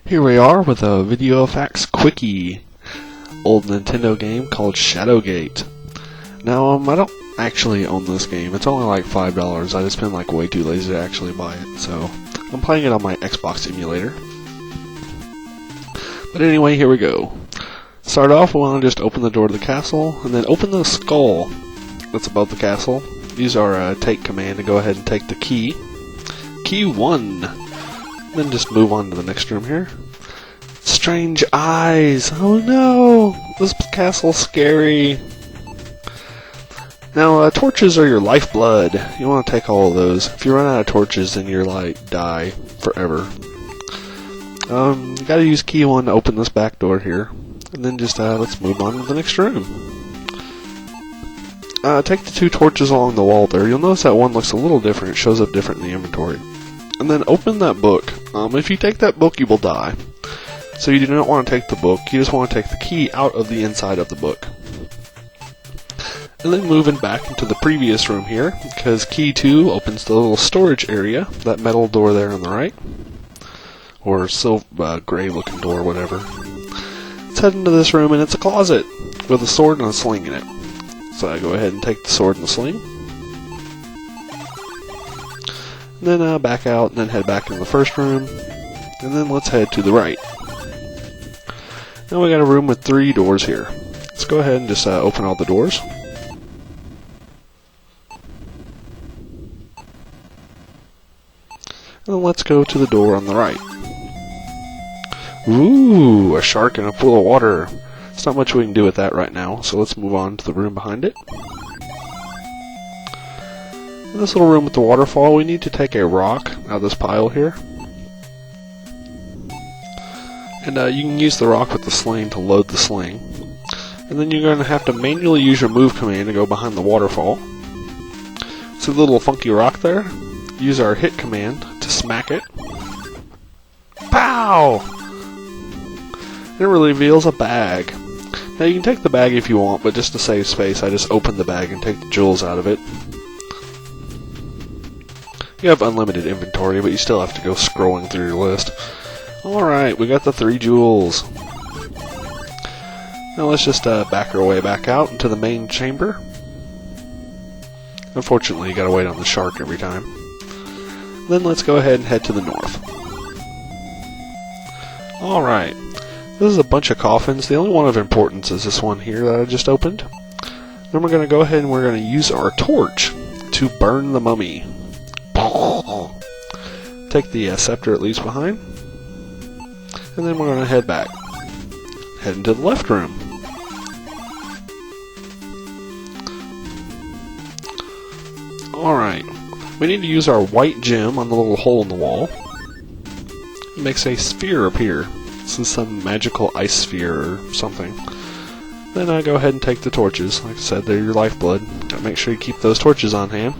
Here we are with a Videofaqs quickie, old Nintendo game called ShadowGate. Now, I don't actually own this game. It's only like $5. I just been like way too lazy to actually buy it, so I'm playing it on my Xbox emulator. But anyway, here we go. Start off, we want to just open the door to the castle, and then open the skull that's above the castle. Use our take command to go ahead and take the key. Key 1. Then just move on to the next room here. Strange eyes! Oh no! This castle's scary. Now, torches are your lifeblood. You want to take all of those. If you run out of torches, then you're like, die forever. You gotta use key 1 to open this back door here. And then just, let's move on to the next room. Take the 2 torches along the wall there. You'll notice that one looks a little different. It shows up different in the inventory. And then open that book. If you take that book, you will die. So you do not want to take the book. You just want to take the key out of the inside of the book. And then moving back into the previous room here, because key 2 opens the little storage area, that metal door there on the right. Or silver, gray looking door, whatever. Let's head into this room, and it's a closet with a sword and a sling in it. So I go ahead and take the sword and the sling. And then back out, and then head back into the first room. And then let's head to the right. Now we got a room with 3 doors here. Let's go ahead and just open all the doors. And then let's go to the door on the right. Ooh, a shark in a pool of water. There's not much we can do with that right now, so let's move on to the room behind it. In this little room with the waterfall, we need to take a rock out of this pile here. And you can use the rock with the sling to load the sling. And then you're going to have to manually use your move command to go behind the waterfall. See the little funky rock there? Use our hit command to smack it. Pow! And it reveals a bag. Now you can take the bag if you want, but just to save space, I just open the bag and take the jewels out of it. You have unlimited inventory, but you still have to go scrolling through your list. Alright, we got the 3 jewels. Now let's just back our way back out into the main chamber. Unfortunately, you gotta wait on the shark every time. Then let's go ahead and head to the north. Alright, this is a bunch of coffins. The only one of importance is this one here that I just opened. Then we're gonna go ahead and we're gonna use our torch to burn the mummy. Take the scepter it leaves behind, and then we're going to head back. Head into the left room. Alright, we need to use our white gem on the little hole in the wall. It makes a sphere appear. This is some magical ice sphere or something. Then I go ahead and take the torches. Like I said, they're your lifeblood. Gotta make sure you keep those torches on hand.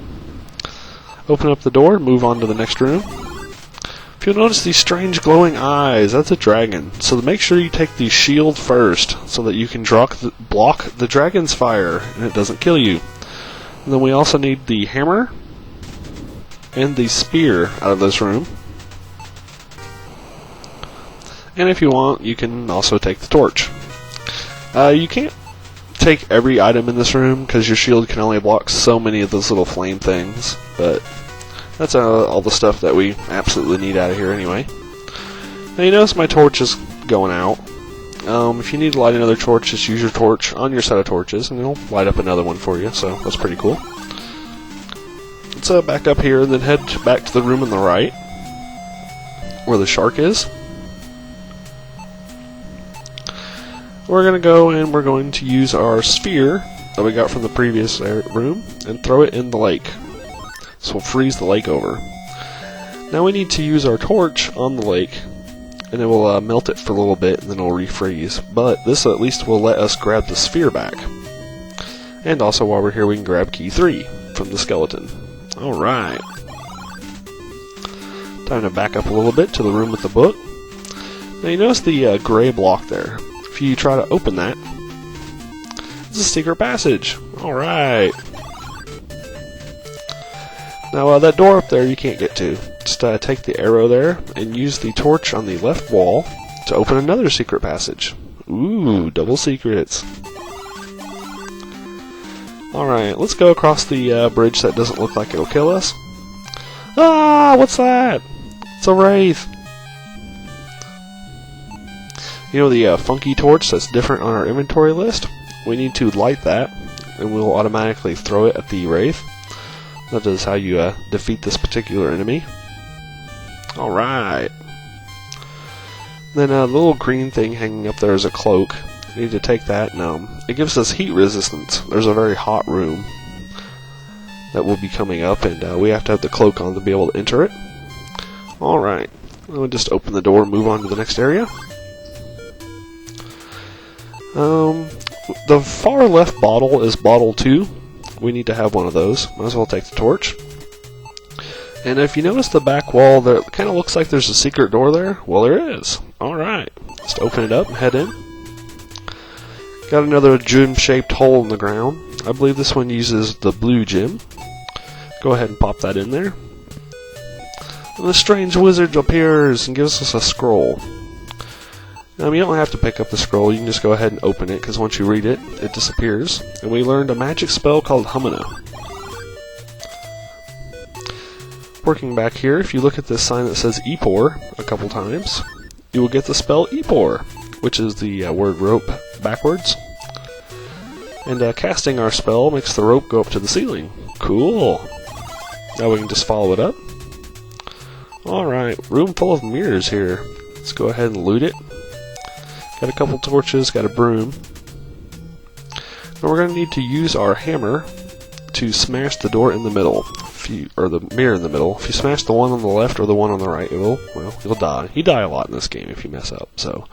Open up the door, move on to the next room. If you'll notice these strange glowing eyes, that's a dragon. So make sure you take the shield first, so that you can block the dragon's fire, and it doesn't kill you. And then we also need the hammer and the spear out of this room. And if you want, you can also take the torch. You can't take every item in this room, because your shield can only block so many of those little flame things, but that's all the stuff that we absolutely need out of here anyway. Now you notice my torch is going out. If you need to light another torch, just use your torch on your set of torches, and it'll light up another one for you, so that's pretty cool. Let's back up here, and then head back to the room on the right, where the shark is. We're going to go and we're going to use our sphere that we got from the previous room and throw it in the lake. So we'll freeze the lake over. Now we need to use our torch on the lake, and it will melt it for a little bit and then it'll refreeze. But this at least will let us grab the sphere back. And also while we're here we can grab key 3 from the skeleton. Alright. Time to back up a little bit to the room with the book. Now you notice the gray block there. If you try to open that, it's a secret passage. Alright. Now that door up there you can't get to. Just take the arrow there and use the torch on the left wall to open another secret passage. Ooh, double secrets. Alright, let's go across the bridge that doesn't look like it'll kill us. Ah, what's that? It's a wraith. You know the funky torch that's different on our inventory list? We need to light that, and we'll automatically throw it at the wraith. That is how you defeat this particular enemy. Alright. Then the little green thing hanging up there is a cloak. You need to take that, and it gives us heat resistance. There's a very hot room that will be coming up, and we have to have the cloak on to be able to enter it. Alright. We'll just open the door and move on to the next area. The far left bottle is bottle 2. We need to have one of those. Might as well take the torch. And if you notice the back wall, there it kind of looks like there's a secret door there. Well, there is. Alright. Just open it up and head in. Got another gem-shaped hole in the ground. I believe this one uses the blue gem. Go ahead and pop that in there. And the strange wizard appears and gives us a scroll. You don't have to pick up the scroll, you can just go ahead and open it, because once you read it, it disappears. And we learned a magic spell called Humana. Working back here, if you look at this sign that says Epor a couple times, you will get the spell Epor, which is the word rope backwards. And casting our spell makes the rope go up to the ceiling. Cool! Now we can just follow it up. Alright, room full of mirrors here. Let's go ahead and loot it. Got a couple torches, got a broom. And we're going to need to use our hammer to smash the door in the middle. Or the mirror in the middle. If you smash the one on the left or the one on the right, you'll die. You die a lot in this game if you mess up. So,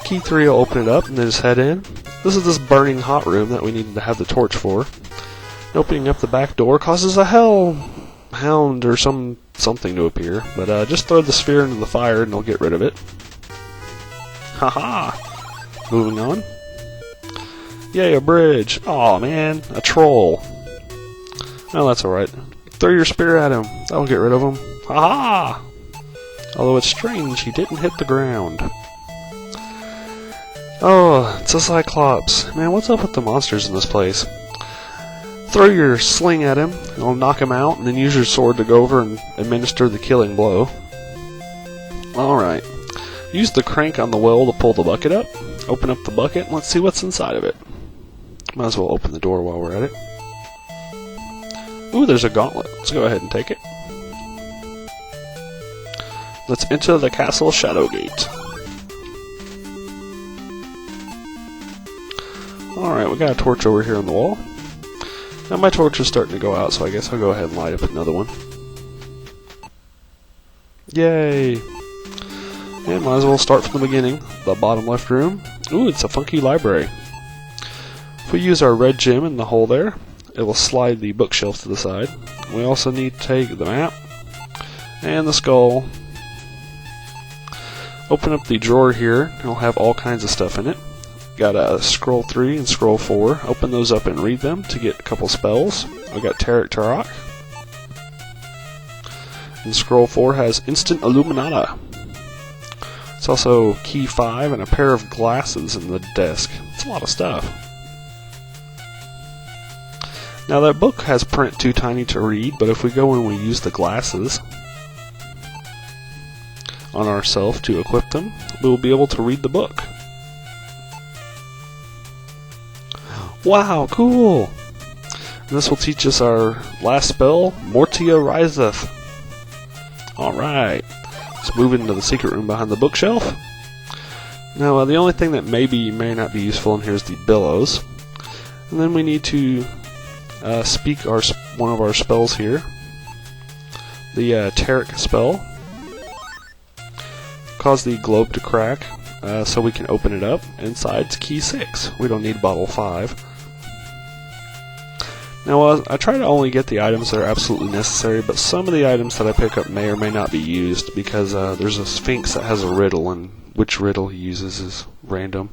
key 3 will open it up and then just head in. This is this burning hot room that we needed to have the torch for. And opening up the back door causes a hellhound or something to appear. But just throw the sphere into the fire and it'll get rid of it. Haha! Moving on. Yay, a bridge! Aw, man, a troll. Oh, that's alright. Throw your spear at him. That'll get rid of him. Haha! Although it's strange, he didn't hit the ground. Oh, it's a Cyclops. Man, what's up with the monsters in this place? Throw your sling at him, it'll knock him out, and then use your sword to go over and administer the killing blow. Alright. Use the crank on the well to pull the bucket up. Open up the bucket, and let's see what's inside of it. Might as well open the door while we're at it. Ooh, there's a gauntlet. Let's go ahead and take it. Let's enter the castle ShadowGate. Alright, we got a torch over here on the wall. Now my torch is starting to go out, so I guess I'll go ahead and light up another one. Yay! And might as well start from the beginning. The bottom left room. Ooh, it's a funky library. If we use our red gem in the hole there, it will slide the bookshelf to the side. We also need to take the map and the skull. Open up the drawer here, and it'll have all kinds of stuff in it. Got a scroll 3 and scroll 4. Open those up and read them to get a couple spells. I got Tarek Tarok. And scroll 4 has Instant Illuminata. It's also key 5 and a pair of glasses in the desk. It's a lot of stuff. Now that book has print too tiny to read, but if we go and we use the glasses on ourselves to equip them, we will be able to read the book. Wow, cool! And this will teach us our last spell, Mortia Riseth. Alright, let's move into the secret room behind the bookshelf. Now, the only thing that may not be useful in here is the billows. And then we need to speak one of our spells here. The Tarek spell. Cause the globe to crack, so we can open it up. Inside's key 6. We don't need bottle 5. Now, I try to only get the items that are absolutely necessary, but some of the items that I pick up may or may not be used, because there's a Sphinx that has a riddle, and which riddle he uses is random.